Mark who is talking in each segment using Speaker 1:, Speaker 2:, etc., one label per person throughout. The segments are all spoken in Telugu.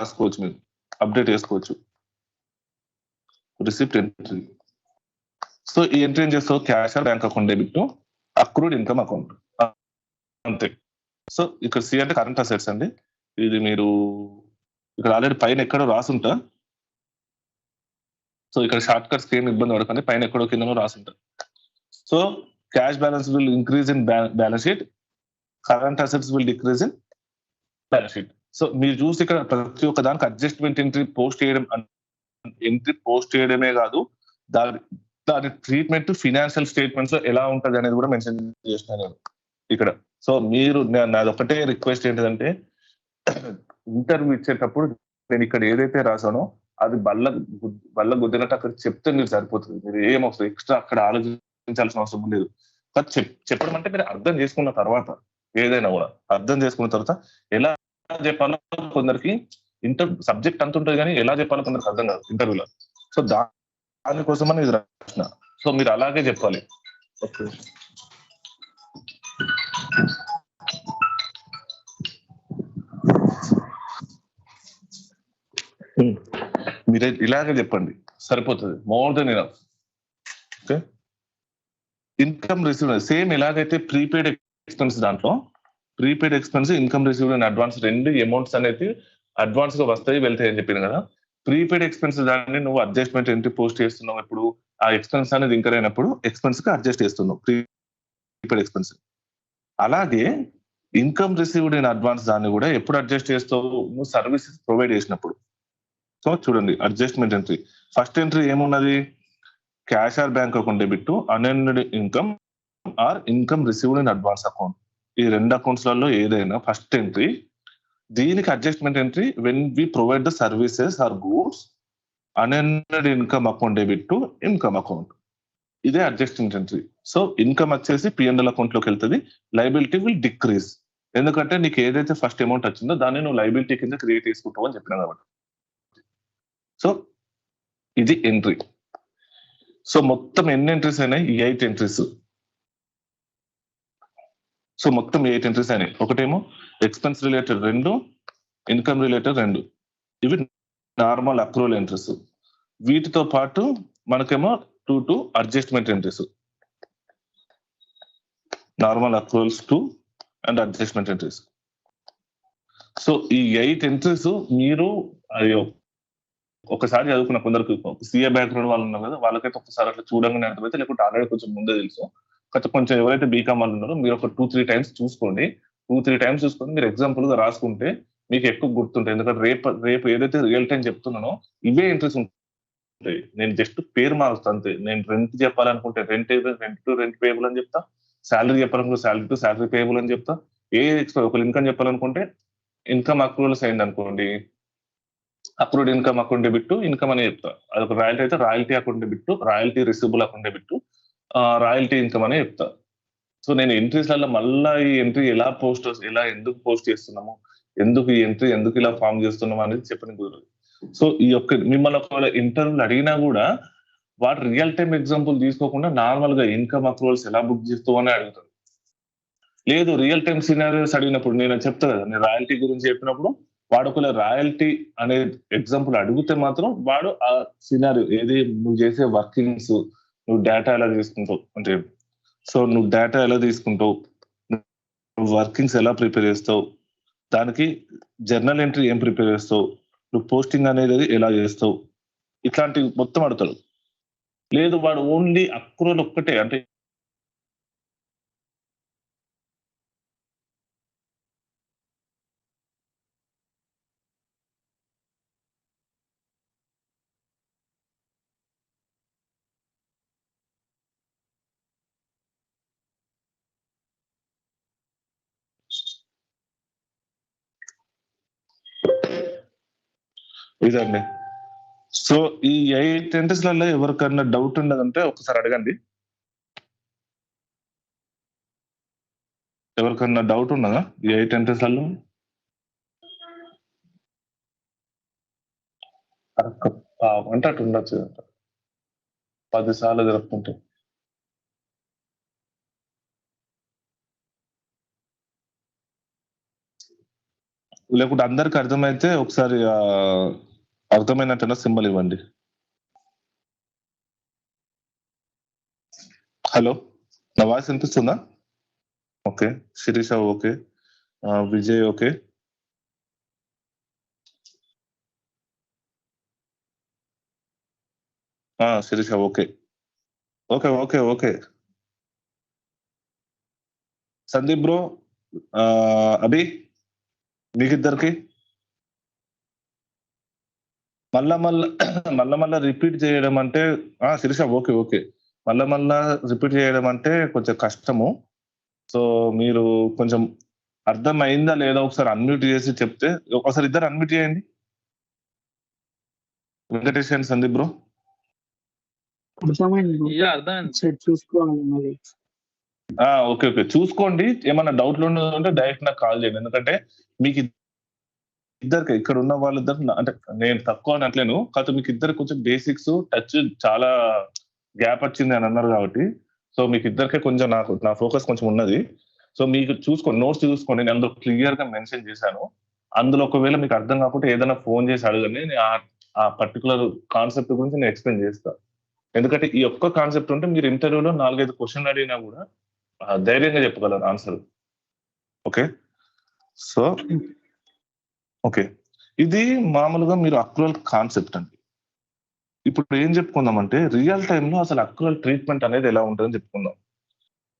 Speaker 1: రాసుకోవచ్చు, మీరు అప్డేట్ చేసుకోవచ్చు. Receipt entry. సో ఈ ఎంట్రీ ఏం చేస్తావు, cash or bank account debit, accrued income account, అంతే. సో ఇక్కడ సి అంటే కరెంట్ అసెట్స్ అండి. ఇది మీరు ఇక్కడ ఆల్రెడీ పైన ఎక్కడో రాసుంటా. సో ఇక్కడ షార్ట్ కట్స్ ఏమి ఇబ్బంది పడకండి, పైన ఎక్కడో కిందనో రాసుంటా. So cash balance will increase in balance sheet, current assets will decrease in balance sheet. So మీరు చూసి ఇక్కడ ప్రతి ఒక్క దానికి అడ్జస్ట్మెంట్ ఎంట్రీ పోస్ట్ చేయడమే కాదు, దాని ట్రీట్మెంట్ ఫినాన్షియల్ స్టేట్మెంట్స్ లో ఎలా ఉంటది అనేది కూడా మెన్షన్ చేసిన నేను ఇక్కడ. సో మీరు నాది ఒకటే రిక్వెస్ట్ ఏంటంటే, ఇంటర్వ్యూ ఇచ్చేటప్పుడు నేను ఇక్కడ ఏదైతే రాసానో అది బల్ల గుద్దినట్టు అక్కడ చెప్తే మీరు సరిపోతుంది. మీరు ఏమవసరం ఎక్స్ట్రా అక్కడ ఆలోచించాల్సిన అవసరం లేదు. చెప్పడం అంటే మీరు అర్థం చేసుకున్న తర్వాత, ఏదైనా కూడా అర్థం చేసుకున్న తర్వాత ఎలా చెప్పాలో కొందరికి సబ్జెక్ట్ అంత ఉంటుంది కానీ ఎలా చెప్పాలో కొందరికి అర్థం కాదు ఇంటర్వ్యూలో. సో దానికోసమని ఇది రాసిన. సో మీరు అలాగే చెప్పాలి. ఓకే, మీరే ఇలాగే చెప్పండి సరిపోతుంది, more than enough. Okay, income received same ఎలాగైతే ప్రీపెయిడ్ ఎక్స్పెన్స్, దాంట్లో prepaid expense, income received and advance రెండు అమౌంట్స్ అనేది అడ్వాన్స్ గా వస్తాయి వెళ్తాయి అని చెప్పాను కదా. ప్రీపెయిడ్ ఎక్స్పెన్స్ దాన్ని నువ్వు అడ్జస్ట్మెంట్ ఎంట్రీ పోస్ట్ చేస్తున్నావు, ఇప్పుడు ఆ ఎక్స్పెన్స్ అనేది ఇంకర్ అయినప్పుడు ఎక్స్పెన్స్ గా అడ్జస్ట్ చేస్తున్నావు ప్రీపెయిడ్ ఎక్స్పెన్స్. అలాగే ఇన్కమ్ రిసీవ్డ్ ఇన్ అడ్వాన్స్ దాన్ని కూడా ఎప్పుడు అడ్జస్ట్ చేస్తావు, నువ్వు సర్వీసెస్ ప్రొవైడ్ చేసినప్పుడు. సో చూడండి అడ్జస్ట్మెంట్ ఎంట్రీ, ఫస్ట్ ఎంట్రీ ఏమున్నది, cash or bank account debit, unearned income or income received in advance account. ఈ రెండు అకౌంట్స్ లలో ఏదైనా ఫస్ట్ ఎంట్రీ, దీనికి adjustment entry when we provide the services or goods, unearned income account debit to income account. ఇదే అడ్జస్ట్మెంట్ ఎంట్రీ. సో ఇన్కమ్ వచ్చేసి పిఎన్ఎల్ అకౌంట్ లోకి వెళ్తుంది, లైబిలిటీ విల్ డిక్రీజ్. ఎందుకంటే నీకు ఏదైతే ఫస్ట్ అమౌంట్ వచ్చిందో దాన్ని నువ్వు లైబిలిటీ కింద క్రియేట్ చేసుకుంటావు అని చెప్పినా కాబట్టి. సో ఇది ఎంట్రీ. సో మొత్తం ఎన్ని ఎంట్రీస్ అయినాయి, 8 ఎంట్రీస్. సో మొత్తం 8 ఎంట్రీస్ అయినాయి. ఒకటేమో ఎక్స్పెన్స్ రిలేటెడ్ 2, ఇన్కమ్ రిలేటెడ్ 2. ఇవి నార్మల్ అక్రూవల్ ఎంట్రీస్. వీటితో పాటు మనకేమో 2 adjustment entries, normal accruals 2 and adjustment entries. So ఈ 8 ఎంట్రీస్ మీరు అయ్యో ఒకసారి చదువుకున్న కొందరికి సిఏ బ్యాక్గ్రౌండ్ వాళ్ళు ఉన్నారు కదా, వాళ్ళకైతే ఒకసారి అట్లా చూడంగానే అర్థమైతే, లేకుంటే ఆల్రెడీ కొంచెం ముందే తెలుసు. కొంచెం ఎవరైతే బీకామ్ వాళ్ళు ఉన్నారో మీరు ఒక 2-3 టైమ్స్ చూసుకోండి. 2-3 టైమ్స్ చూసుకొని మీరు ఎగ్జాంపుల్ గా రాసుకుంటే మీకు ఎక్కువ గుర్తుంటాయి. ఎందుకంటే రేపు ఏదైతే రియల్ టైం చెప్తున్నానో ఇవే ఇంట్రెస్ట్ ఉంటాయి. నేను జస్ట్ పేరు మారుస్తా అంతే. నేను రెంట్ చెప్పాలనుకుంటే రెంట్ టు రెంట్ పేయబుల్ అని చెప్తా, శాలరీ చెప్పాలనుకుంటే శాలరీ టు శాలరీ పేయబుల్ అని చెప్తా. ఒక ఇన్కమ్ చెప్పాలనుకుంటే ఇన్కమ్ అక్రూవల్స్ అయింది అనుకోండి, accrued income account debit income అని చెప్తా. అదొక రాయల్టీ అయితే royalty account debit, royalty receivable account debit, royalty income అని చెప్తా. సో నేను ఎంట్రీస్లలో మళ్ళీ ఈ ఎంట్రీ ఎలా ఎందుకు పోస్ట్ చేస్తున్నాము, ఎందుకు ఈ ఎంట్రీ ఎందుకు ఇలా ఫామ్ చేస్తున్నాము అనేది చెప్పని కుదరదు. సో ఈ యొక్క మిమ్మల్ని ఒకవేళ ఇంటర్వ్యూలు అడిగినా కూడా వాడు రియల్ టైం ఎగ్జాంపుల్ తీసుకోకుండా నార్మల్ గా ఇన్కమ్ అక్రూవల్స్ ఎలా బుక్ చేస్తావు అని అడుగుతారు. లేదు రియల్ టైం సినారియోస్ అడిగినప్పుడు నేను చెప్తా కదా, నేను రాయల్టీ గురించి చెప్పినప్పుడు వాడు ఒకవేళ రాయల్టీ అనే ఎగ్జాంపుల్ అడిగితే మాత్రం వాడు ఆ సినారియో ఏది నువ్వు చేసే వర్కింగ్స్, నువ్వు డేటా ఎలా తీసుకుంటావు అంటే, సో నువ్వు డేటా ఎలా తీసుకుంటావు, నువ్వు వర్కింగ్స్ ఎలా ప్రిపేర్ చేస్తావు, దానికి జర్నల్ ఎంట్రీ ఏం ప్రిపేర్ చేస్తావు, నువ్వు పోస్టింగ్ అనేది ఎలా చేస్తావు, ఇట్లాంటివి మొత్తం అడుగుతాడు. లేదు వాడు ఓన్లీ అక్రూవల్ ఒక్కటే అంటే ఇదండి. సో ఈ 8 ఎంట్రీస్లలో ఎవరికన్నా డౌట్ ఉన్నదంటే ఒకసారి అడగండి. ఎవరికన్నా డౌట్ ఉన్నదా ఈ 8 ఎంట్రీస్లలో? అంటే అటు ఉండొచ్చు 10 సార్లు జరుపుకుంటే. లేకుంటే అందరికి అర్థమైతే ఒకసారి అర్థమైనట్టు సింబల్ ఇవ్వండి. హలో, నా వాయిస్ వినిపిస్తుందా? Okay, Sirisha okay, Vijay okay, Sirisha okay, okay okay okay. Sandeep bro, Abhi, మీకిద్దరికి మళ్ళా రిపీట్ చేయడం అంటే శిరీష ఓకే ఓకే, మళ్ళా రిపీట్ చేయడం అంటే కొంచెం కష్టము. సో మీరు కొంచెం అర్థం అయిందా లేదా ఒకసారి అన్మ్యూట్ చేసి చెప్తే, ఒకసారి ఇద్దరు అన్మ్యూట్ చేయండి, Venkatesh and Sandeep bro. Okay okay, చూసుకోండి. ఏమన్నా డౌట్లు ఉంటే డైరెక్ట్ నాకు కాల్ చేయండి. ఎందుకంటే మీకు ఇద్దరికి ఇక్కడ ఉన్న వాళ్ళిద్దరు, అంటే నేను తక్కువ అనట్లేను, కాకపోతే మీకు ఇద్దరు కొంచెం బేసిక్స్ టచ్ చాలా గ్యాప్ వచ్చింది అని అన్నారు కాబట్టి, సో మీకు ఇద్దరికే కొంచెం నా ఫోకస్ కొంచెం ఉన్నది. సో మీకు చూసుకోండి, నోట్స్ చూసుకోండి, నేను అందులో క్లియర్ గా మెన్షన్ చేశాను. అందులో ఒకవేళ మీకు అర్థం కాకపోతే ఏదైనా ఫోన్ చేసి అడగండి, ఆ పర్టికులర్ కాన్సెప్ట్ గురించి నేను ఎక్స్ప్లెయిన్ చేస్తాను. ఎందుకంటే ఈ ఒక్క కాన్సెప్ట్ ఉంటే మీరు ఇంటర్వ్యూలో 4-5 క్వశ్చన్ అడిగినా కూడా ధైర్యంగా చెప్పగలరు ఆన్సర్. ఓకే, సో ఓకే, ఇది మామూలుగా మీరు అక్రూవల్ కాన్సెప్ట్ అండి. ఇప్పుడు ఏం చెప్పుకుందామంటే రియల్ టైంలో అసలు అక్రూవల్ ట్రీట్మెంట్ అనేది ఎలా ఉంటుందని చెప్పుకుందాం.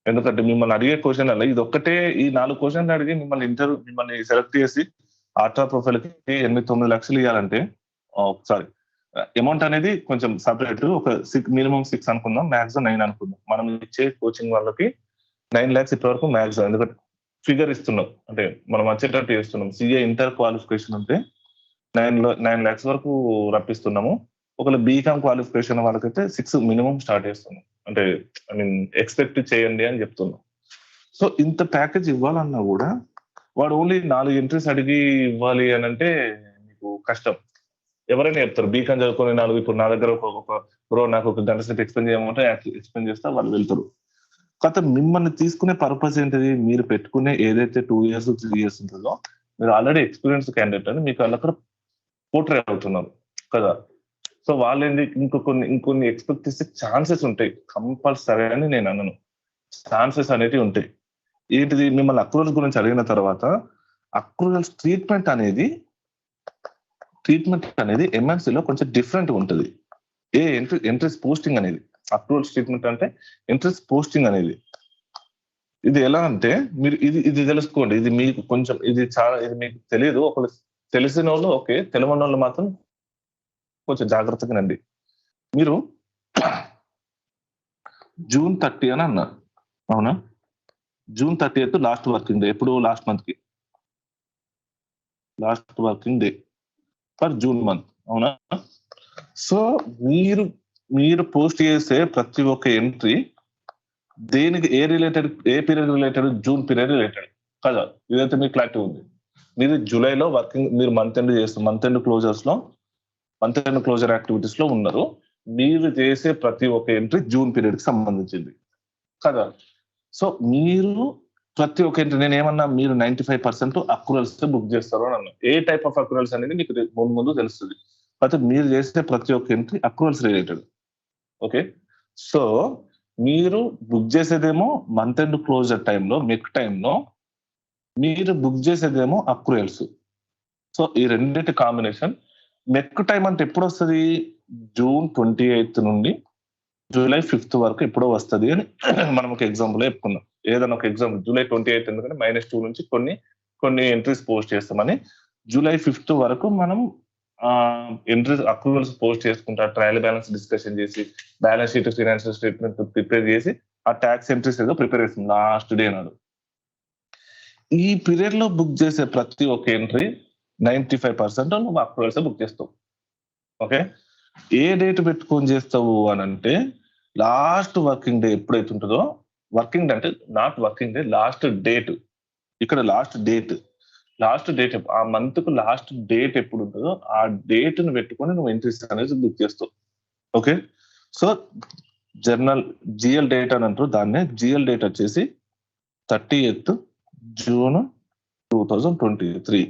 Speaker 1: ఎందుకంటే మిమ్మల్ని అడిగే క్వశ్చన్ అలా ఇది ఒక్కటే, ఈ 4 క్వశ్చన్లు అడిగి మిమ్మల్ని సెలెక్ట్ చేసి ఆర్టా ప్రొఫైల్ కి 8-9 లక్షలు ఇవ్వాలంటే సారీ, అమౌంట్ అనేది కొంచెం సపరేట్, ఒక మినిమం 6 అనుకుందాం, మ్యాక్సిమం 9 అనుకుందాం. మనం ఇచ్చే కోచింగ్ వాళ్ళకి 9 lakhs ఇప్పటి వరకు మ్యాక్సిమం. ఎందుకంటే ఫిగర్ ఇస్తున్నాం, అంటే మనం వచ్చేటట్టు చేస్తున్నాం. సిఏ ఇంటర్ క్వాలిఫికేషన్ ఉంటే 9 lakhs వరకు రప్పిస్తున్నాము. ఒకవేళ బీకామ్ క్వాలిఫికేషన్ వాళ్ళకైతే 6 మినిమం స్టార్ట్ చేస్తున్నాం. అంటే ఐ మీన్ ఎక్స్పెక్ట్ చేయండి అని చెప్తున్నాం. సో ఇంత ప్యాకేజ్ ఇవ్వాలన్నా కూడా వాడు ఓన్లీ 4 ఎంట్రీస్ అడిగి ఇవ్వాలి అని అంటే మీకు కష్టం. ఎవరైనా చెప్తారు బీకామ్ చదువుకునే 4, ఇప్పుడు నా దగ్గర ఒక బ్రో నాకు ఒక గంట సేపు ఎక్స్ప్లెయిన్ చేయమంటే ఎక్స్ప్లెయిన్ చేస్తా, వాళ్ళు వెళ్తారు. కాకపోతే మిమ్మల్ని తీసుకునే పర్పస్ ఏంటిది, మీరు పెట్టుకునే ఏదైతే 2 years 3 years ఉంటుందో, మీరు ఆల్రెడీ ఎక్స్పీరియన్స్ క్యాండిడేట్ అని మీకు అక్కడ పోర్ట్రే అవుతున్నారు కదా. సో వాళ్ళు ఏంటి ఇంకొన్ని ఎక్స్పెక్ట్ చేసే ఛాన్సెస్ ఉంటాయి కంపల్సరీ అని నేను అన్నాను. ఛాన్సెస్ అనేవి ఉంటాయి. ఏంటిది, మిమ్మల్ని అక్రూవల్స్ గురించి అడిగిన తర్వాత అక్రూవల్స్ ట్రీట్మెంట్ అనేది ఎంఎన్సీలో కొంచెం డిఫరెంట్ ఉంటుంది. ఎంట్రీస్ పోస్టింగ్ అనేది, అక్రూవల్స్ ట్రీట్మెంట్ అంటే ఎంట్రీస్ పోస్టింగ్ అనేది ఇది ఎలా అంటే మీరు ఇది తెలుసుకోండి. ఇది మీకు కొంచెం ఇది మీకు తెలియదు. ఒకళ్ళు తెలిసిన వాళ్ళు ఓకే, తెలియని వాళ్ళు మాత్రం కొంచెం జాగ్రత్తగా నండి. మీరు June 30 అని అన్నారు, అవునా? June 30th last working day. ఎప్పుడు? లాస్ట్ మంత్ కి last working day for June month, అవునా? సో మీరు పోస్ట్ చేసే ప్రతి ఒక్క ఎంట్రీ దేనికి a period related? June period related కదా. ఇదైతే మీకు క్లారిటీ ఉంది. మీరు జూలైలో వర్కింగ్, మీరు మంత్ ఎండ్ చేస్తారు, మంత్ ఎండ్ క్లోజర్ యాక్టివిటీస్ లో ఉన్నారు. మీరు చేసే ప్రతి ఒక్క ఎంట్రీ జూన్ పీరియడ్ కి సంబంధించింది కదా. సో మీరు ప్రతి ఒక్క ఎంట్రీ, నేను ఏమన్నా మీరు 95% అక్రూవల్స్ బుక్ చేస్తారు అని అన్నా. ఏ టైప్ ఆఫ్ అక్రూవల్స్ అనేది మీకు ముందు తెలుస్తుంది. అయితే మీరు చేసే ప్రతి ఒక్క ఎంట్రీ అక్రూవల్స్ రిలేటెడ్. ఓకే, సో మీరు బుక్ చేసేదేమో మంత్ ఎండ్ క్లోజర్ టైంలో, మెక్ టైంలో మీరు బుక్ చేసేదేమో అక్రూవల్స్. సో ఈ రెండింటి కాంబినేషన్. మెక్ టైం అంటే ఎప్పుడు వస్తుంది? June 28 నుండి July 5th వరకు ఎప్పుడో వస్తుంది అని మనం ఒక ఎగ్జాంపుల్ చెప్పుకున్నాం. ఏదైనా ఒక ఎగ్జాంపుల్ July 28 ఎందుకంటే -2 నుంచి కొన్ని ఎంట్రీస్ పోస్ట్ చేస్తామని, July 5th వరకు మనం ఎంట్రీస్ అక్రూవల్స్ పోస్ట్ చేసుకుంటా, ట్రయల్ బ్యాలెన్స్ డిస్కషన్ చేసి, balance sheet, financial statement prepare చేసి, ఆ ట్యాక్స్ ఎంట్రీస్ ఏదో ప్రిపేర్ చేస్తుంది లాస్ట్ డే నాడు. ఈ పీరియడ్ లో బుక్ చేసే ప్రతి ఒక్క ఎంట్రీ 95% నువ్వు అక్రూవల్స్ బుక్ చేస్తావు. ఓకే, ఏ డేట్ పెట్టుకొని చేస్తావు అని అంటే లాస్ట్ వర్కింగ్ డే ఎప్పుడైతే ఉంటుందో, వర్కింగ్ డే అంటే not working day, last date. ఇక్కడ లాస్ట్ డేట్ ఆ మంత్ కు లాస్ట్ డేట్ ఎప్పుడు ఉంటుందో ఆ డేట్ ను పెట్టుకొని నువ్వు ఎంట్రీస్ అనేది బుక్ చేస్తావు. Okay, so journal GL date అని అంటారు దాన్నే. జిఎల్ డేట్ వచ్చేసి 30th June 2023.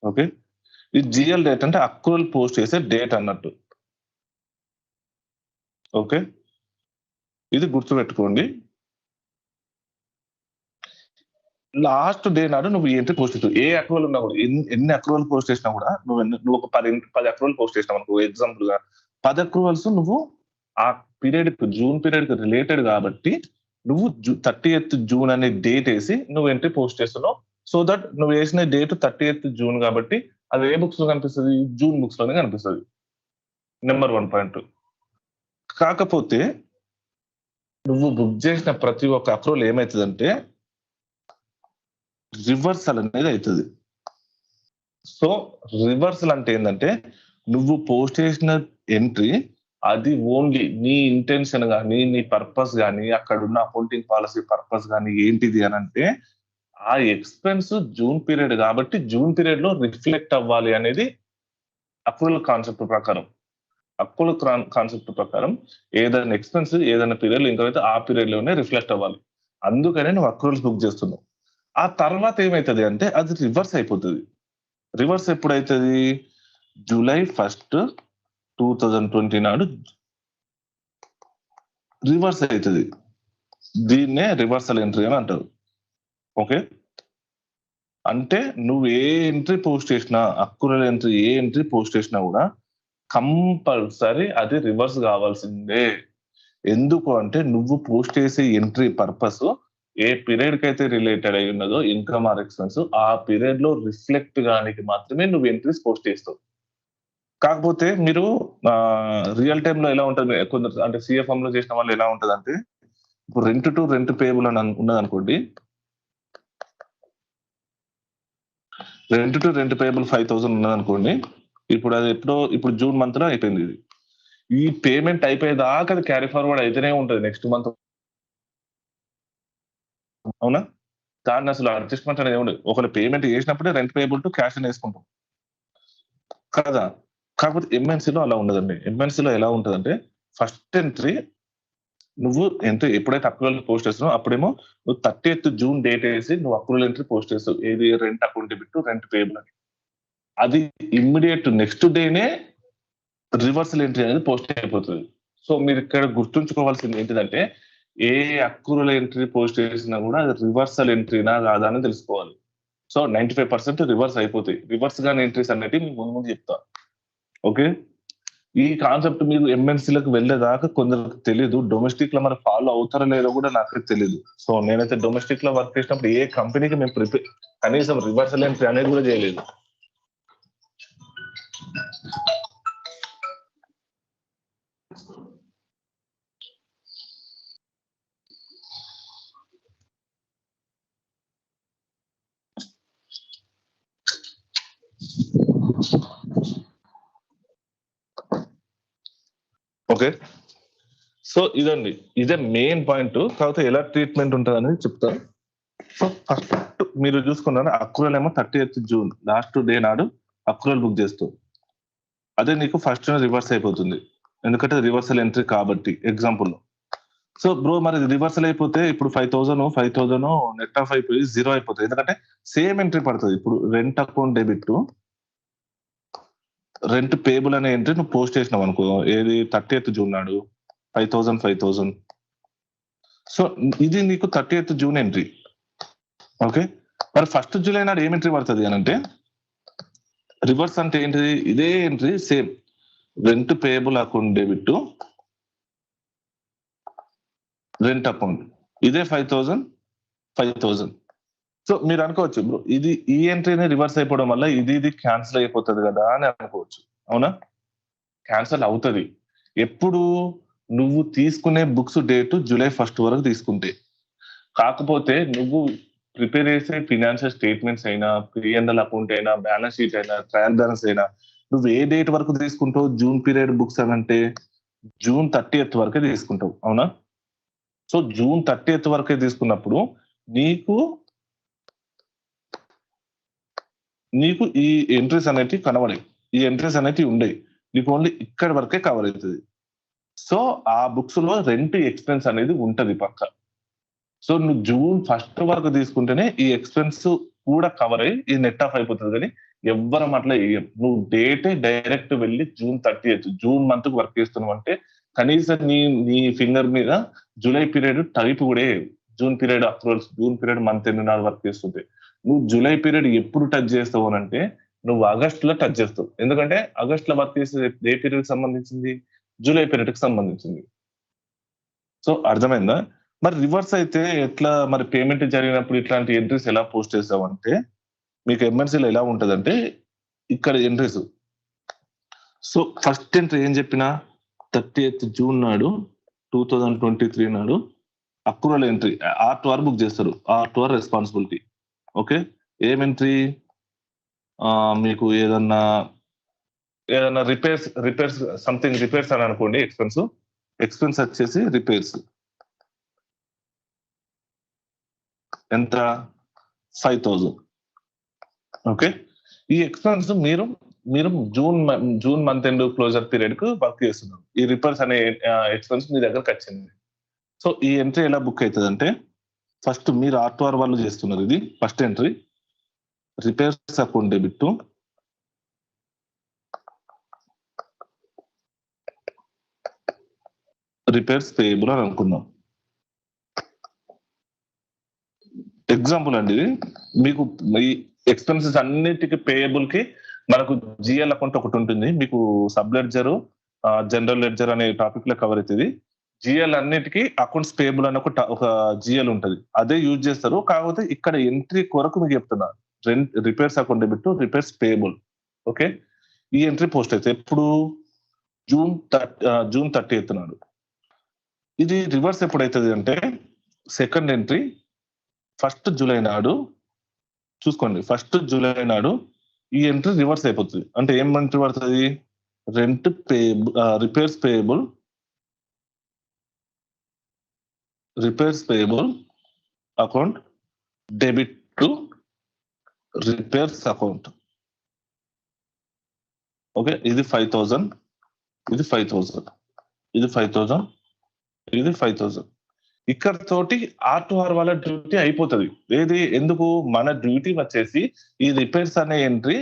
Speaker 1: ఓకే, ఈ జిఎల్ డేట్ అంటే అక్రూవల్ పోస్ట్ చేసే డేట్ అన్నట్టు. ఓకే, ఇది గుర్తుపెట్టుకోండి. లాస్ట్ డే నాడు నువ్వు ఎంట్రీ పోస్ట్ చేస్తావు. ఏ అక్రూవల్ ఉన్నా కూడా, ఎన్ని అక్రూవల్ పోస్ట్ చేసినా కూడా, నువ్వు ఒక 10 అక్రూవల్ పోస్ట్ చేసినావు అనుకో, ఎగ్జాంపుల్ గా 10 అక్రూవల్స్ నువ్వు ఆ పీరియడ్ జూన్ పీరియడ్ కి రిలేటెడ్ కాబట్టి నువ్వు 30th జూన్ అనే డేట్ వేసి నువ్వు ఎంట్రీ పోస్ట్ చేస్తున్నావు. సో దట్ నువ్వు వేసిన డేట్ 30th జూన్ కాబట్టి అది ఏ బుక్స్ లో కనిపిస్తుంది? జూన్ బుక్స్ లోనే కనిపిస్తుంది. Number 1 point. కాకపోతే నువ్వు బుక్ చేసిన ప్రతి ఒక్క అక్రూవల్ ఏమవుతుందంటే రివర్సల్ అనేది అవుతుంది. సో రివర్సల్ అంటే ఏంటంటే నువ్వు పోస్ట్ చేసిన ఎంట్రీ అది ఓన్లీ నీ ఇంటెన్షన్ కానీ, నీ పర్పస్ కానీ, అక్కడ ఉన్న అకౌంటింగ్ పాలసీ పర్పస్ కానీ ఏంటిది అని అంటే ఆ ఎక్స్పెన్స్ జూన్ పీరియడ్ కాబట్టి జూన్ పీరియడ్ లో రిఫ్లెక్ట్ అవ్వాలి అనేది అక్రూవల్ కాన్సెప్ట్ ప్రకారం. అక్రూవల్ కాన్సెప్ట్ ప్రకారం ఏదైనా ఎక్స్పెన్స్ ఏదైనా పీరియడ్ ఇంకైతే ఆ పీరియడ్ లోనే రిఫ్లెక్ట్ అవ్వాలి. అందుకనే నువ్వు అక్రూవల్స్ బుక్ చేస్తున్నావు. ఆ తర్వాత ఏమైతుంది అంటే అది రివర్స్ అయిపోతుంది. రివర్స్ ఎప్పుడైతుంది? జూలై 1, 2020 నాడు రివర్స్ అవుతుంది. దీన్నే రివర్సల్ ఎంట్రీ అని అంటారు. ఓకే, అంటే నువ్వు ఏ ఎంట్రీ పోస్ట్ చేసినా, అక్రూవల్ ఎంట్రీ ఏ ఎంట్రీ పోస్ట్ చేసినా కూడా కంపల్సరీ అది రివర్స్ కావాల్సిందే. ఎందుకు అంటే నువ్వు పోస్ట్ చేసే ఎంట్రీ పర్పస్ ఏ పీరియడ్ కి అయితే రిలేటెడ్ అయి ఉన్నదో ఇన్కమ్ ఆర్ ఎక్స్పెన్స్ ఆ పీరియడ్ లో రిఫ్లెక్ట్ గానికి మాత్రమే నువ్వు ఎంట్రీస్ పోస్ట్ చేస్తావు. కాకపోతే మీరు రియల్ టైమ్ లో ఎలా ఉంటుంది, కొందరు అంటే సిఎఫ్ఎం లో చేసిన వాళ్ళు ఎలా ఉంటది అంటే, ఇప్పుడు రెంట్ టు రెంట్ పేయబుల్ అని ఉన్నది అనుకోండి, రెంట్ టు రెంట్ పేయబుల్ 5,000 ఉన్నది అనుకోండి. ఇప్పుడు అది ఇప్పుడు జూన్ మంత్ లో అయిపోయింది. ఇది ఈ పేమెంట్ అయిపోయేదాకా అది క్యారీ ఫార్వర్డ్ అయితేనే ఉంటుంది నెక్స్ట్ మంత్. అవునా? దాన్ని అసలు అడ్జస్ట్మెంట్ అనేది ఉండదు. ఒకవేళ పేమెంట్ చేసినప్పుడే రెంట్ పేయబుల్ టు క్యాష్ అని వేసుకుంటాం కదా. కాకపోతే ఎంఎన్సీలో అలా ఉండదండి. ఎంఎన్సీలో ఎలా ఉంటదంటే ఫస్ట్ ఎంట్రీ నువ్వు ఎప్పుడైతే అక్రూవల్ పోస్ట్ చేస్తున్నావు అప్పుడేమో నువ్వు 30th జూన్ డేట్ వేసి నువ్వు అక్రూవల్ ఎంట్రీ పోస్ట్ చేస్తావు. ఏది? Rent account debit, rent payable అని. అది ఇమ్మీడియట్ నెక్స్ట్ డేనే రివర్సల్ ఎంట్రీ అనేది పోస్ట్ అయిపోతుంది. సో మీరు ఇక్కడ గుర్తుంచుకోవాల్సింది ఏంటిదంటే ఏ అక్రూవల్ ఎంట్రీ పోస్ట్ చేసినా కూడా అది రివర్సల్ ఎంట్రీనా కాదా అని తెలుసుకోవాలి. సో 95% రివర్స్ అయిపోతాయి. రివర్స్ గాని ఎంట్రీస్ అనేవి మీకు ముందు చెప్తా. ఓకే, ఈ కాన్సెప్ట్ మీరు ఎంఎన్సీలకు వెళ్ళేదాకా కొందరికి తెలియదు. డొమెస్టిక్ లో మరి ఫాలో అవుతారో లేదో కూడా నాకు తెలియదు. సో నేనైతే డొమెస్టిక్ లో వర్క్ చేసినప్పుడు ఏ కంపెనీకి మేము కనీసం రివర్సల్ ఎంట్రీ అనేది కూడా చేయలేదు. ఓకే, సో ఇదండి, ఇదే మెయిన్ పాయింట్. కాకపోతే ఎలా ట్రీట్మెంట్ ఉంటుంది అనేది చెప్తాను. సో ఫస్ట్ మీరు చూసుకున్నాను అక్రూవల్ ఏమో 30th జూన్ లాస్ట్ డే నాడు అక్రూవల్ బుక్ చేస్తూ, అదే నీకు ఫస్ట్ రివర్స్ అయిపోతుంది. ఎందుకంటే రివర్సల్ ఎంట్రీ కాబట్టి ఎగ్జాంపుల్. సో బ్రో మరి రివర్సల్ అయిపోతే ఇప్పుడు 5,000 నెట్ ఆఫ్ అయిపోయి 0 అయిపోతుంది. ఎందుకంటే సేమ్ ఎంట్రీ పడుతుంది. ఇప్పుడు rent account debit rent payable అనే ఎంట్రీ నువ్వు పోస్ట్ చేసినావు అనుకో, ఏది 30th జూన్ నాడు 5,000. సో ఇది నీకు 30th జూన్ ఎంట్రీ. ఓకే, మరి 1 జూలై నాడు ఏం ఎంట్రీ పడుతుంది అని అంటే రివర్స్ అంటే ఏంటిది? ఇదే entry same rent payable account debit rent account, ఇదే 5,000. సో మీరు అనుకోవచ్చు బ్రో ఇది ఈ ఎంట్రీని రివర్స్ అయిపోవడం వల్ల ఇది క్యాన్సిల్ అయిపోతుంది కదా అని అనుకోవచ్చు. అవునా? క్యాన్సిల్ అవుతుంది ఎప్పుడు నువ్వు తీసుకునే బుక్స్ డేట్ జూలై 1 వరకు తీసుకుంటే. కాకపోతే నువ్వు ప్రిపేర్ చేసే ఫినాన్షియల్ స్టేట్మెంట్స్ అయినా, P&L అకౌంట్ అయినా, బ్యాలెన్స్ షీట్ అయినా, ట్రయల్ బ్యాలెన్స్ అయినా నువ్వు ఏ డేట్ వరకు తీసుకుంటావు? జూన్ పీరియడ్ బుక్స్ అని అంటే జూన్ 30th వరకే తీసుకుంటావు. అవునా? సో జూన్ 30th వరకే తీసుకున్నప్పుడు నీకు ఈ ఎంట్రీస్ అనేవి కనబడాయి, ఈ ఎంట్రీస్ అనేవి ఉండేవి. నీకు ఓన్లీ ఇక్కడ వరకే కవర్ అవుతుంది. సో ఆ బుక్స్ లో రెంట్ ఎక్స్పెన్స్ అనేది ఉంటది పక్క. సో నువ్వు జూన్ 1 వరకు తీసుకుంటేనే ఈ ఎక్స్పెన్స్ కూడా కవర్ అయ్యి ఇది నెట్ ఆఫ్ అయిపోతుంది. కానీ ఎవ్వరం అట్లా వేయం. నువ్వు డేటే డైరెక్ట్ వెళ్ళి June 30th జూన్ మంత్ కు వర్క్ చేస్తున్నావు అంటే కనీసం నీ ఫింగర్ మీద జూలై పీరియడ్ టైప్ కూడా June period approvals, June period month end నాడు వర్క్ చేస్తుంది. నువ్వు జూలై పీరియడ్ ఎప్పుడు టచ్ చేస్తావు అని అంటే నువ్వు ఆగస్ట్ లో టచ్ చేస్తావు. ఎందుకంటే ఆగస్ట్ లో వర్క్ చేసే ఏ పీరియడ్ సంబంధించింది? జూలై పీరియడ్ కి సంబంధించింది. సో అర్థమైందా? మరి రివర్స్ అయితే ఎట్లా? మరి పేమెంట్ జరిగినప్పుడు ఇట్లాంటి ఎంట్రీస్ ఎలా పోస్ట్ చేస్తావంటే మీకు ఎంఎన్సీలో ఎలా ఉంటదంటే ఇక్కడ ఎంట్రీస్. సో ఫస్ట్ ఎంట్రీ ఏం చెప్పినా 30th జూన్ నాడు 2023 నాడు అక్రూవల్ ఎంట్రీ R2R బుక్ చేస్తారు. R2R responsibility. ఓకే, ఏం ఎంట్రీ? మీకు ఏదన్నా రిపేర్స్ సంథింగ్ రిపేర్స్ అని అనుకోండి. ఎక్స్పెన్స్ వచ్చేసి రిపేర్స్ ఎంత? 5,000. ఓకే, ఈ ఎక్స్పెన్స్ మీరు June month end closure period కు వర్క్ చేస్తున్నారు. ఈ రిపేర్స్ అనే ఎక్స్పెన్స్ మీ దగ్గరకు వచ్చింది. సో ఈ ఎంట్రీ ఎలా బుక్ అవుతుంది అంటే ఫస్ట్ మీరు R2R వాళ్ళు చేస్తున్నారు. ఇది first entry. Repairs account debit to repairs payable అని అనుకుందాం. ఎగ్జాంపుల్ అండి ఇది. మీకు ఈ ఎక్స్పెన్సెస్ అన్నిటికీ పేయబుల్ కి మనకు జిఎల్ అకౌంట్ ఒకటి ఉంటుంది. మీకు సబ్ లెడ్జర్, జనరల్ లెడ్జర్ అనే టాపిక్ లో కవర్ అవుతుంది. జిఎల్ అన్నిటికీ అకౌంట్స్ పేయబుల్ అని ఒక జిఎల్ ఉంటుంది. అదే యూజ్ చేస్తారు. కాకపోతే ఇక్కడ ఎంట్రీ కొరకు మీకు చెప్తున్నా, repairs account debit to repairs payable. Okay, ఈ ఎంట్రీ పోస్ట్ అయితే ఎప్పుడు? జూన్ 30th నాడు. ఇది రివర్స్ ఎప్పుడైతుంది అంటే సెకండ్ ఎంట్రీ 1st జూలై నాడు. చూసుకోండి, 1st జూలై నాడు ఈ ఎంట్రీ రివర్స్ అయిపోతుంది. అంటే ఏం ఎంట్రీ పడుతుంది? Rent payable, repairs payable account debit to repairs account. Okay, ఇది 5,000, ఇది 5,000, ఇది 5,000, ఇది 5,000. ఇక్కడ తోటి R2R వాళ్ళ డ్యూటీ అయిపోతుంది. ఏది? ఎందుకు? మన డ్యూటీ వచ్చేసి ఈ రిపేర్స్ అనే ఎంట్రీ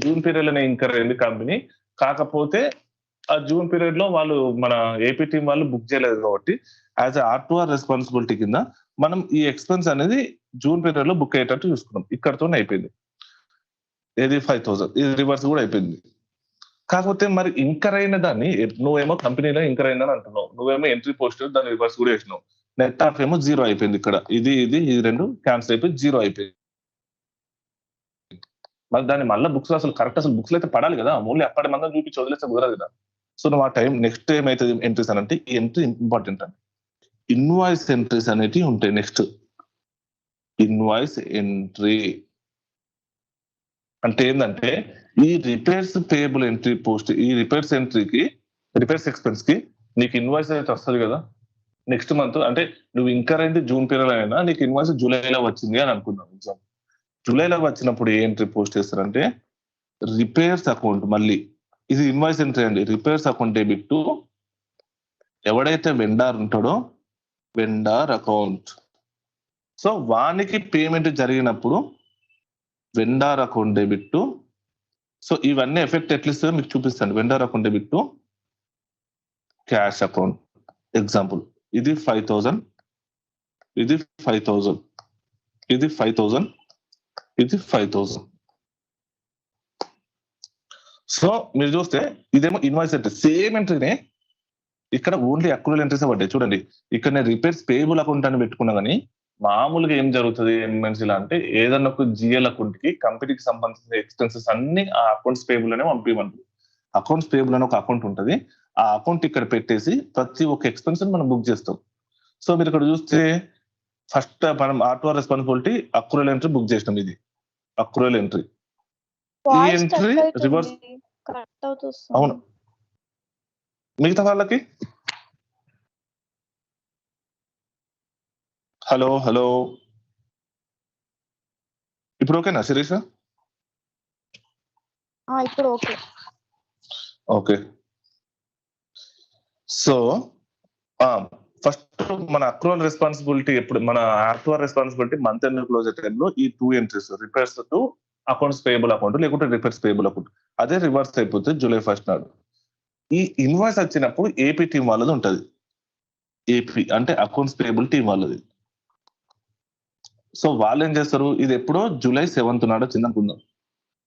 Speaker 1: జూన్ పీరియడ్ లోనే ఇంకర్ అయింది కంపెనీ. కాకపోతే ఆ జూన్ పీరియడ్ లో వాళ్ళు మన ఏపీ టీం వాళ్ళు బుక్ చేయలేదు కాబట్టి యాజ్ R2R రెస్పాన్సిబిలిటీ కింద మనం ఈ ఎక్స్పెన్స్ అనేది జూన్ పీరియడ్ లో బుక్ అయ్యేటట్టు చూసుకున్నాం. ఇక్కడతో అయిపోయింది. ఏది? 5,000. ఇది రివర్స్ కూడా అయిపోయింది. కాకపోతే మరి ఇంకర్ అయిన దాన్ని నువ్వేమో కంపెనీలో ఇంకర్ అయిందని అంటున్నావు, నువ్వేమో ఎంట్రీ పోస్ట్ దాన్ని రివర్స్ కూడా వేసినావు. నెట్ ఆఫ్ ఏమో 0 అయిపోయింది. ఇక్కడ ఇది రెండు క్యాన్సిల్ అయిపోయి 0 అయిపోయింది. మరి దాన్ని మళ్ళీ బుక్స్ అసలు కరెక్ట్ అసలు బుక్స్ అయితే పడాలి కదా. ఓన్లీ అప్పటి మందం చూపించి వదిలేస్తే కుదరదు కదా. సో నువ్వు ఆ టైం నెక్స్ట్ ఏమైతుంది ఎంట్రీస్ అని అంటే ఈ ఎంట్రీ ఇంపార్టెంట్ అండి. ఇన్వాయిస్ ఎంట్రీస్ అనేటివి ఉంటాయి. నెక్స్ట్ ఇన్వాయిస్ ఎంట్రీ అంటే ఏంటంటే ఈ రిపేర్స్ పేయబుల్ ఎంట్రీ పోస్ట్, ఈ రిపేర్స్ ఎంట్రీకి, రిపేర్స్ ఎక్స్పెన్స్ కి నీకు ఇన్వాయిస్ అయితే వస్తుంది కదా నెక్స్ట్ మంత్. అంటే నువ్వు ఇంకర్ అయింది జూన్ పీరియడ్ అయినా నీకు ఇన్వాయిస్ జూలైలో వచ్చింది అని అనుకుందాం. ఎగ్జాంపుల్ జూలైలో వచ్చినప్పుడు ఏ ఎంట్రీ పోస్ట్ చేస్తారంటే రిపేర్స్ అకౌంట్. మళ్ళీ ఇది ఇన్వాయిస్ ఎంట్రీ అండి. రిపేర్స్ అకౌంట్ డెబిట్ టు ఎవడైతే వెండార్ ఉంటాడో వెండార్ అకౌంట్. సో వానికి పేమెంట్ జరిగినప్పుడు vendor account debit to. So ఇవన్నీ ఎఫెక్ట్ ఎట్లా ఇస్తుందో మీకు చూపిస్తాను. Vendor account debit to cash account. Example ఇది 5,000, ఇది 5,000, ఇది 5,000, ఇది 5,000. సో మీరు చూస్తే ఇదేమో ఇన్వాయిస్ ఎంట్రీ, సేమ్ ఎంట్రీనే ఇక్కడ ఓన్లీ అక్రూవల్ ఎంట్రీస్ పడ్డాయి. చూడండి ఇక్కడ నేను రిపేర్స్ పేయబుల్ అకౌంట్ అని పెట్టుకున్నా కానీ మామూలుగా ఏం జరుగుతుంది ఎంఎన్సీలో అంటే ఏదన్నా ఒక జిఎల్ అకౌంట్ కి కంపెనీకి సంబంధించిన ఎక్స్పెన్సెస్ అన్ని ఆ అకౌంట్స్ పేయబుల్ అనే పంపించమంటారు. అకౌంట్స్ పేయబుల్ అనే ఒక అకౌంట్ ఉంటుంది. ఆ అకౌంట్ ఇక్కడ పెట్టేసి ప్రతి ఒక్క ఎక్స్పెన్స్ మనం బుక్ చేస్తాం. సో మీరు ఇక్కడ చూస్తే ఫస్ట్ మనం R2R responsibility accrual entry book చేసినాం. ఇది అక్రూవల్ ఎంట్రీ. ఈ ఎంట్రీ రివర్స్. అవును, మిగతా వాళ్ళకి హలో ఇప్పుడు ఓకేనా శిరీష?
Speaker 2: ఇప్పుడు
Speaker 1: ఓకే. సో ఫస్ట్ మన అక్రూవల్ రెస్పాన్సిబిలిటీ ఎప్పుడు మన accrual responsibility month end closure టైంలో ఈ 2 entries repairs to accounts payable account లేకుంటే రిపేర్స్ పేయబుల్ అకౌంట్ అదే రివర్స్ అయిపోతుంది జూలై 1 నాడు. ఈ ఇన్వాయిస్ వచ్చినప్పుడు ఏపీ టీం వాళ్ళది ఉంటది. ఏపీ అంటే అకౌంట్స్ పేయబుల్ టీం వాళ్ళది. సో వాళ్ళు ఏం చేస్తారు, ఇది ఎప్పుడో జూలై 7 నాడు వచ్చింది అనుకుందాం.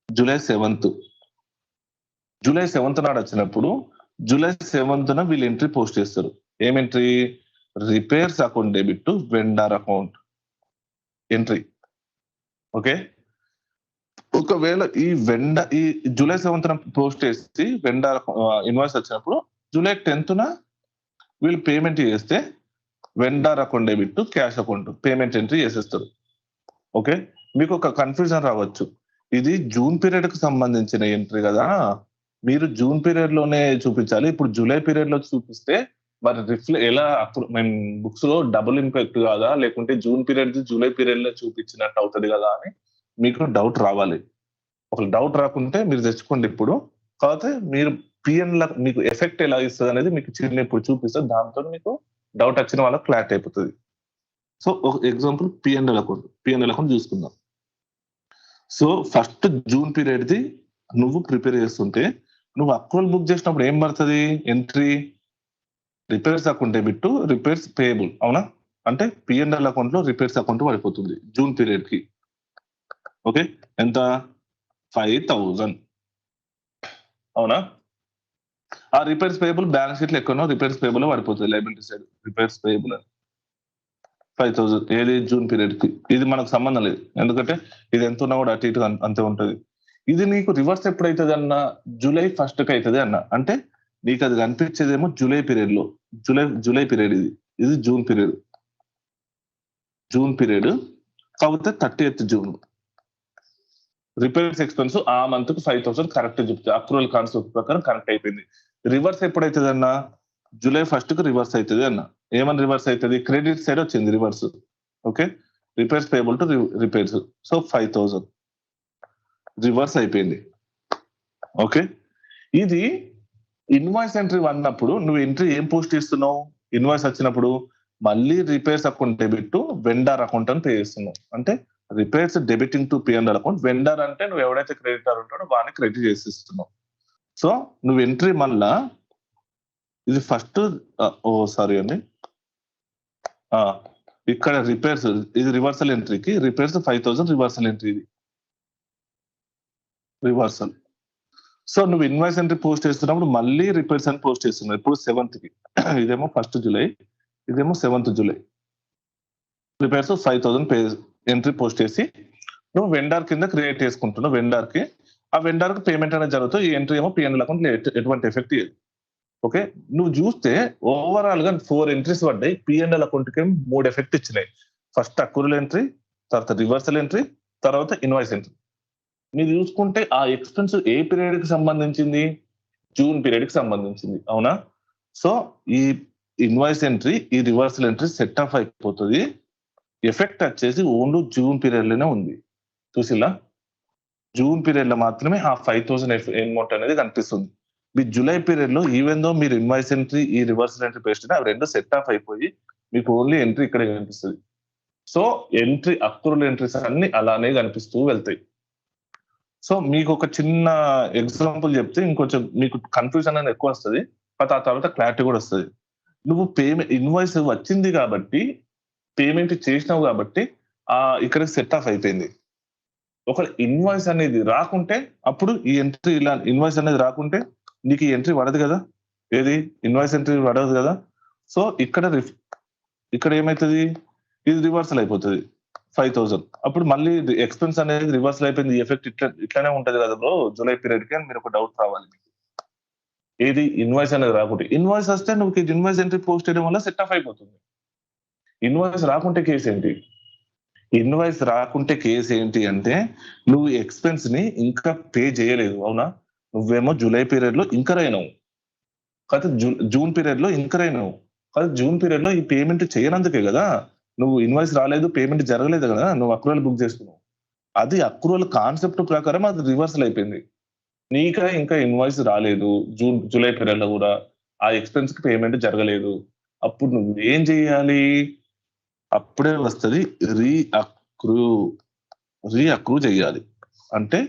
Speaker 1: జూలై 7 నాడు వచ్చినప్పుడు జూలై 7 వీళ్ళు ఎంట్రీ పోస్ట్ చేస్తారు. ఏం entry? Repairs account debit to vendor account entry. Okay, ఒకవేళ ఈ జూలై 7 పోస్ట్ చేసి వెండర్ ఇన్వాయిస్ వచ్చినప్పుడు జూలై 10 వీళ్ళు పేమెంట్ చేస్తే vendor account debit to cash account payment entry చేసేస్తారు. ఓకే, మీకు ఒక కన్ఫ్యూజన్ రావచ్చు, ఇది జూన్ పీరియడ్ కు సంబంధించిన ఎంట్రీ కదా, మీరు జూన్ పీరియడ్ లోనే చూపించాలి, ఇప్పుడు జూలై పీరియడ్ లో చూపిస్తే మరి ఎలా అప్పుడు మేము బుక్స్ లో డబుల్ ఇంపాక్ట్ కాదా, లేకుంటే జూన్ పీరియడ్ జూలై పీరియడ్ లో చూపించినట్టు అవుతుంది కదా అని మీకు డౌట్ రావాలి. ఒక డౌట్ రాకుంటే మీరు తెచ్చుకోండి ఇప్పుడు. కాకపోతే మీరు పిఎన్ మీకు ఎఫెక్ట్ ఎలా ఇస్తుంది అనేది మీకు చిన్న ఇప్పుడు చూపిస్తుంది, దాంతో మీకు డౌట్ వచ్చిన వాళ్ళకి క్లారిటీ అయిపోతుంది. సో ఒక ఎగ్జాంపుల్ పిఎన్ఎల్ అకౌంట్ చూసుకుందాం. సో ఫస్ట్ జూన్ పీరియడ్ది నువ్వు ప్రిపేర్ చేస్తుంటే నువ్వు అక్రూవల్ బుక్ చేసినప్పుడు ఏం పడుతుంది entry? Repairs account debit to repairs payable, అవునా? అంటే పిఎన్ఎల్ అకౌంట్ లో రిపేర్స్ అకౌంట్ పడిపోతుంది జూన్ పీరియడ్ కి. ఓకే, ఎంత? 5,000, అవునా? ఆ రిపేర్స్ పేయబుల్ బ్యాలెన్స్ షీట్ లో ఎక్కడో రిపేర్స్ పేయబుల్ పడిపోతుంది, లైబిలిటీ సైడ్ రిపేర్స్ పేయబుల్ అని 5,000. ఏది? జూన్ పీరియడ్ కి. ఇది మనకు సంబంధం లేదు, ఎందుకంటే ఇది ఎంత ఉన్నా కూడా అటు ఇటు అంతే ఉంటది. ఇది నీకు రివర్స్ ఎప్పుడైతుంది అన్న? జూలై 1 కి అవుతుంది అన్న. అంటే నీకు అది కనిపించేదేమో జూలై పీరియడ్ లో, జూలై పీరియడ్ ఇది జూన్ పీరియడ్ కాకపోతే 30th జూన్. రిపేర్స్ ఎక్స్పెన్స్ ఆ మంత్ కు 5,000 కరెక్ట్ చెప్తే అక్రూవల్ కాన్సెప్ట్ ప్రకారం కరెక్ట్ అయిపోయింది. రివర్స్ ఎప్పుడైతుంది అన్న? జూలై 1 కు రివర్స్ అవుతుంది అన్న. ఏమని రివర్స్ అవుతుంది? క్రెడిట్ సైడ్ వచ్చింది reverse. Okay, repairs payable to repairs. So 5,000 reverse అయిపోయింది. ఓకే, ఇది ఇన్వాయిస్ ఎంట్రీ అన్నప్పుడు నువ్వు ఎంట్రీ ఏం పోస్ట్ చేస్తున్నావు? ఇన్వాయిస్ వచ్చినప్పుడు మళ్ళీ repairs account debit to vendor account అని పే చేస్తున్నావు. అంటే repairs debiting to PNL account. Vendor అంటే నువ్వు ఎవడైతే క్రెడిటర్ ఉంటాడో వాడిని క్రెడిట్ చేసిస్తున్నావు. సో నువ్వు ఎంట్రీ మళ్ళా ఇది ఫస్ట్ సారీ అండి, ఇక్కడ రిపేర్స్ ఇది రివర్సల్ ఎంట్రీకి రిపేర్స్ 5,000 రివర్సల్ ఎంట్రీ, ఇది రివర్సల్. సో నువ్వు ఇన్వాయిస్ ఎంట్రీ పోస్ట్ చేస్తున్నప్పుడు మళ్ళీ రిపేర్స్ అని పోస్ట్ చేస్తున్నావు. ఇప్పుడు 7th కి, ఇదేమో 1st జూలై, ఇదేమో 7th July. Repairs 5,000 entry post చేసి నువ్వు వెండర్ కింద క్రియేట్ చేసుకుంటున్నావు. వెండర్ కి ఆ వెండర్ కి పేమెంట్ అనేది జరుగుతుంది. ఈ ఎంట్రీ ఏమో పిఎన్ఎల్ అకౌంట్ ఎటువంటి ఎఫెక్ట్ లేదు. ఓకే, నువ్వు చూస్తే ఓవరాల్ గా 4 ఎంట్రీస్ పడ్డాయి. పిఎన్ఎల్ అకౌంట్ కి 3 ఎఫెక్ట్ ఇచ్చినాయి. ఫస్ట్ అక్రూవల్ ఎంట్రీ, తర్వాత రివర్సల్ ఎంట్రీ, తర్వాత ఇన్వాయిస్ ఎంట్రీ. మీరు చూసుకుంటే ఆ ఎక్స్పెన్స్ ఏ పీరియడ్ కి సంబంధించింది? జూన్ పీరియడ్ కి సంబంధించింది, అవునా? సో ఈ ఇన్వాయిస్ ఎంట్రీ, ఈ రివర్సల్ ఎంట్రీ సెట్ ఆఫ్ అయిపోతుంది. ఎఫెక్ట్ వచ్చేసి ఓన్లీ జూన్ పీరియడ్ లోనే ఉంది. చూసిలా, జూన్ పీరియడ్ లో మాత్రమే ఆ 5,000 అమౌంట్ అనేది కనిపిస్తుంది. మీ జూలై పీరియడ్ లో ఈవెన్ దో మీరు ఇన్వాయిస్ ఎంట్రీ, ఈ రివర్సల్ ఎంట్రీ పేస్ట్ అవి రెండు సెట్ ఆఫ్ అయిపోయి మీకు ఓన్లీ ఎంట్రీ ఇక్కడే కనిపిస్తుంది. సో ఎంట్రీ అక్రూవల్ ఎంట్రీస్ అన్ని అలానే కనిపిస్తూ వెళ్తాయి. సో మీకు ఒక చిన్న ఎగ్జాంపుల్ చెప్తే ఇంకొంచెం మీకు కన్ఫ్యూజన్ అనేది ఎక్కువ వస్తుంది, ఆ తర్వాత క్లారిటీ కూడా వస్తుంది. నువ్వు పేమెంట్ ఇన్వాయిస్ వచ్చింది కాబట్టి, పేమెంట్ చేసినావు కాబట్టి ఇక్కడ సెట్ ఆఫ్ అయిపోయింది. ఒక ఇన్వాయిస్ అనేది రాకుంటే అప్పుడు ఈ ఎంట్రీ ఇలా ఇన్వాయిస్ అనేది రాకుంటే నీకు ఈ ఎంట్రీ పడదు కదా. ఏది? ఇన్వాయిస్ ఎంట్రీ పడదు కదా. సో ఇక్కడ ఏమైతుంది? ఇది రివర్సల్ అయిపోతుంది 5,000. అప్పుడు మళ్ళీ ఎక్స్పెన్స్ అనేది రివర్సల్ అయిపోయింది. ఎఫెక్ట్ ఇట్లానే ఉంటది కదా బ్రో జూలై పీరియడ్ కి అని మీరు ఒక డౌట్ రావాలి మీకు. ఏది? ఇన్వాయిస్ అనేది రాకుంటే. ఇన్వాయిస్ వస్తే నువ్వు ఇన్వాయిస్ ఎంట్రీ పోస్ట్ చేయడం వల్ల సెట్ ఆఫ్ అయిపోతుంది. ఇన్వాయిస్ రాకుంటే కేసు ఏంటి? ఇన్వాయిస్ రాకుంటే కేసు ఏంటి అంటే నువ్వు ఎక్స్పెన్స్ ని ఇంకా పే చేయలేదు, అవునా? నువ్వేమో జూలై పీరియడ్ లో ఇంకర్ అయినావు, కాదు జూన్ పీరియడ్ లో ఇంకర్ అయినావు, కాదు జూన్ పీరియడ్ లో ఈ పేమెంట్ చేయనందుకే కదా నువ్వు ఇన్వాయిస్ రాలేదు, పేమెంట్ జరగలేదు కదా నువ్వు అక్రూవల్ బుక్ చేసుకున్నావు. అది అక్రూవల్ కాన్సెప్ట్ ప్రకారం అది రివర్సల్ అయిపోయింది. ఇంకా ఇన్వాయిస్ రాలేదు, జూలై పీరియడ్ లో కూడా ఆ ఎక్స్పెన్స్ కి పేమెంట్ జరగలేదు, అప్పుడు నువ్వేం చేయాలి? అప్పుడే వస్తుంది రీఅక్రూ చేయాలి. అంటే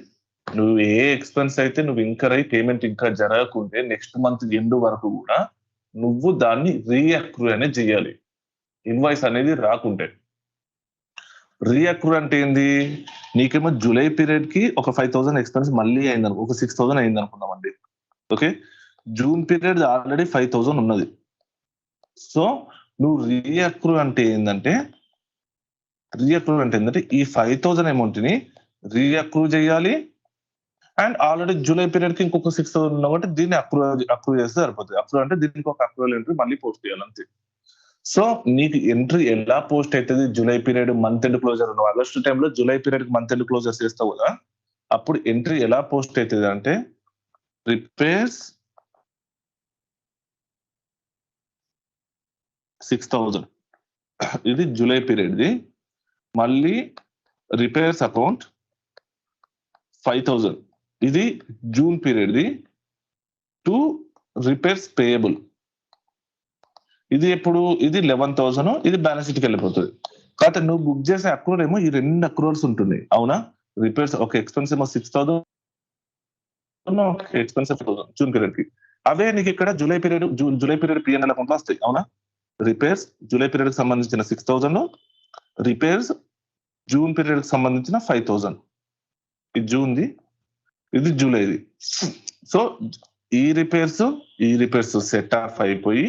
Speaker 1: నువ్వు ఏ ఎక్స్పెన్స్ అయితే నువ్వు ఇంకర్ అయి పేమెంట్ ఇంకా జరగకుంటే నెక్స్ట్ మంత్ ఎండ్ వరకు కూడా నువ్వు దాన్ని రీఅక్రూ అనేది చేయాలి, ఇన్వాయిస్ అనేది రాకుంటే. రీఅక్రూ అంటే ఏంది? నీకేమో జూలై పీరియడ్ కి ఒక 5,000 ఎక్స్పెన్స్ మళ్ళీ అయింది, ఒక 6,000 అయింది అనుకుందామండి. ఓకే, జూన్ పీరియడ్ ఆల్రెడీ 5,000 ఉన్నది. సో నువ్వు రీఅక్రూ అంటే ఏంటంటే ఈ 5,000 అమౌంట్ ని రీఅక్రూ చేయాలి. అండ్ ఆల్రెడీ జూలై పీరియడ్ కి ఇంకొక 6,000 ఉన్నా కాబట్టి దీన్ని అక్రూ చేస్తే సరిపోతుంది. అక్రూ అంటే దీనికి ఒక అక్రూవల్ ఎంట్రీ మళ్ళీ పోస్ట్ చేయాలి అంతే. సో నీకు ఎంట్రీ ఎలా పోస్ట్ అవుతుంది? July period month end closure, నువ్వు ఆగస్టు టైంలో July period month end closure చేస్తావు కదా, అప్పుడు ఎంట్రీ ఎలా పోస్ట్ అవుతుంది అంటే రిపేర్స్ 6,000, ఇది జూలై పీరియడ్ది. మళ్ళీ రిపేర్స్ అకౌంట్ 5,000, ఇది జూన్ పీరియడ్ది. టు రిపేర్స్ పేయబుల్, ఇది ఎప్పుడు? ఇది 11,000, ఇది బ్యాలెన్స్ షీట్కి వెళ్ళిపోతుంది. కాబట్టి నువ్వు బుక్ చేసే అక్రూవల్ ఏమో ఈ 2 అక్రూవల్స్ ఉంటుంది, అవునా? రిపేర్స్ ఒక ఎక్స్పెన్స్ ఏమో 6,000, ఒక ఎక్స్పెన్స్ 5,000 జూన్ పీరియడ్ కి. అవే నీకు ఇక్కడ జూలై పీరియడ్ పిఎన్ఎల్ అకౌంట్ లో వస్తాయి, అవునా? రిపేర్స్ జూలై పీరియడ్ కి సంబంధించిన 6,000, రిపేర్స్ జూన్ పీరియడ్ కి సంబంధించిన 5,000. ఇది జూన్ది, ఇది జూలైది. సో ఈ రిపేర్స్ సెట్ ఆఫ్ అయిపోయి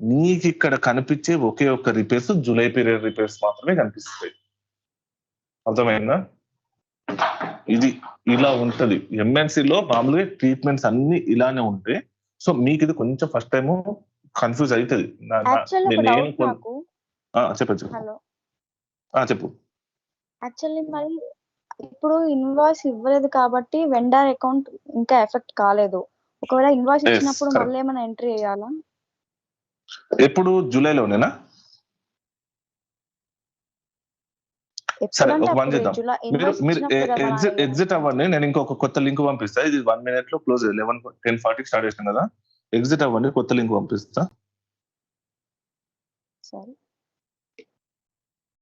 Speaker 1: నీకు ఇక్కడ కనిపించే ఒకే ఒక్క రిపేర్స్ జూలై పీరియడ్ రిపేర్స్ మాత్రమే కనిపిస్తాయి. అర్థమైందా? ఇది ఇలా ఉంటది. ఎంఎన్సీలో మామూలుగా ట్రీట్మెంట్స్ అన్ని ఇలానే ఉంటాయి. సో మీకు ఇది కొంచెం ఫస్ట్ టైం కన్ఫ్యూజ్ అవుతుంది. చెప్పు.
Speaker 2: యాక్చువల్లీ మరి ఇప్పుడు ఇన్వాయిస్ ఇవ్వలేదు కాబట్టి వెండర్ అకౌంట్ ఇంకా ఎఫెక్ట్ కాలేదు. ఒకవేళ ఇన్వాయిస్ ఇచ్చినప్పుడు మళ్ళీ ఏమైనా ఎంట్రీ చేయాలా?
Speaker 1: ఎప్పుడు? జూలైలోనేనా? సరే, ఒక పని చేద్దాం. మీరు ఎగ్జిట్ అవ్వండి, నేను ఇంకొక కొత్త లింక్ పంపిస్తా. ఇది 1 minute లో క్లోజ్, 10:40 స్టార్ట్ చేసాం కదా. ఎగ్జిట్ అవ్వండి, కొత్త లింక్ పంపిస్తా.
Speaker 2: సరే.